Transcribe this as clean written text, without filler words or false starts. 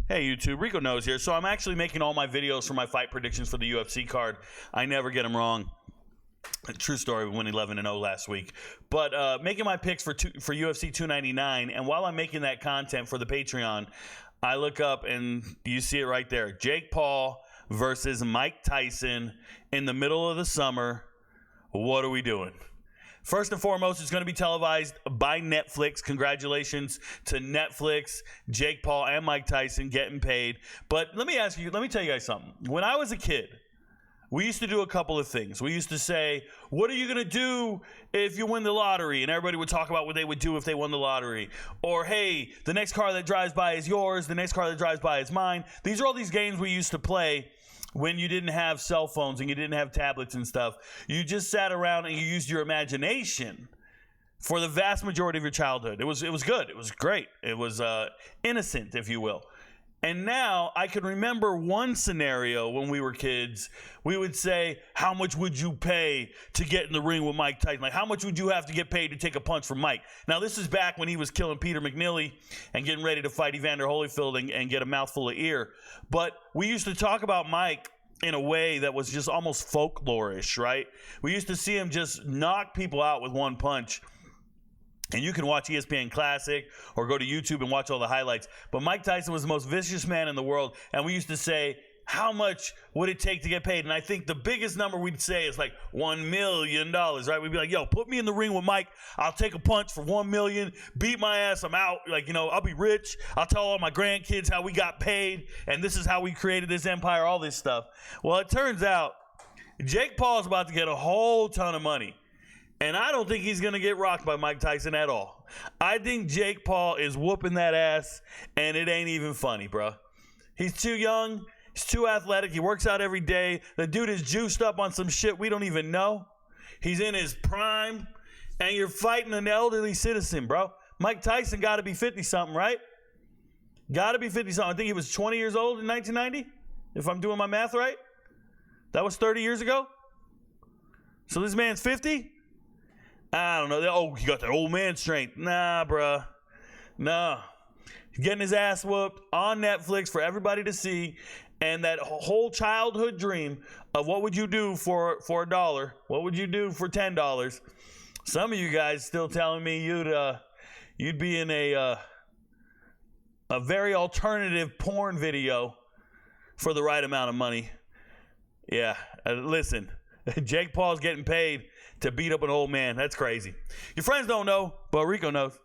Hey YouTube, Ricoknows here. So I'm actually making all my videos for my fight predictions for the UFC card. I never get them wrong. True story, we went 11-0 last week. But making my picks for UFC 299, and while I'm making that content for the Patreon, I look up and you see it right there. Jake Paul versus Mike Tyson in the middle of the summer. What are we doing? First and foremost, it's going to be televised by Netflix. Congratulations to Netflix, Jake Paul, and Mike Tyson getting paid. But let me tell you guys something. When I was a kid, we used to do a couple of things. We used to say, what are you going to do if you win the lottery? And everybody would talk about what they would do if they won the lottery. Or, hey, the next car that drives by is yours. The next car that drives by is mine. These are all these games we used to play when you didn't have cell phones and you didn't have tablets and stuff. You just sat around and you used your imagination for the vast majority of your childhood. It was good. It was great. It was innocent, if you will. And now I can remember one scenario when we were kids. We would say, how much would you pay to get in the ring with Mike Tyson? Like, how much would you have to get paid to take a punch from Mike? Now, this is back when he was killing Peter McNeely and getting ready to fight Evander Holyfield and get a mouthful of ear. But we used to talk about Mike in a way that was just almost folklore-ish, right? We used to see him just knock people out with one punch. And you can watch ESPN Classic or go to YouTube and watch all the highlights. But Mike Tyson was the most vicious man in the world. And we used to say, how much would it take to get paid? And I think the biggest number we'd say is like $1 million, right? We'd be like, yo, put me in the ring with Mike. I'll take a punch for $1 million, beat my ass, I'm out. Like, you know, I'll be rich. I'll tell all my grandkids how we got paid. And this is how we created this empire, all this stuff. Well, it turns out Jake Paul is about to get a whole ton of money. And I don't think he's going to get rocked by Mike Tyson at all. I think Jake Paul is whooping that ass, and it ain't even funny, bro. He's too young. He's too athletic. He works out every day. The dude is juiced up on some shit we don't even know. He's in his prime, and you're fighting an elderly citizen, bro. Mike Tyson got to be 50-something, right? Got to be 50-something. I think he was 20 years old in 1990, if I'm doing my math right. That was 30 years ago. So this man's 50? I don't know. Oh, he got that old man strength. Nah, bruh. Nah. He's getting his ass whooped on Netflix for everybody to see. And that whole childhood dream of what would you do for $1? What would you do for $10? Some of you guys still telling me you'd be in a very alternative porn video for the right amount of money. Yeah. Listen, Jake Paul's getting paid to beat up an old man. That's crazy. Your friends don't know, but Rico knows.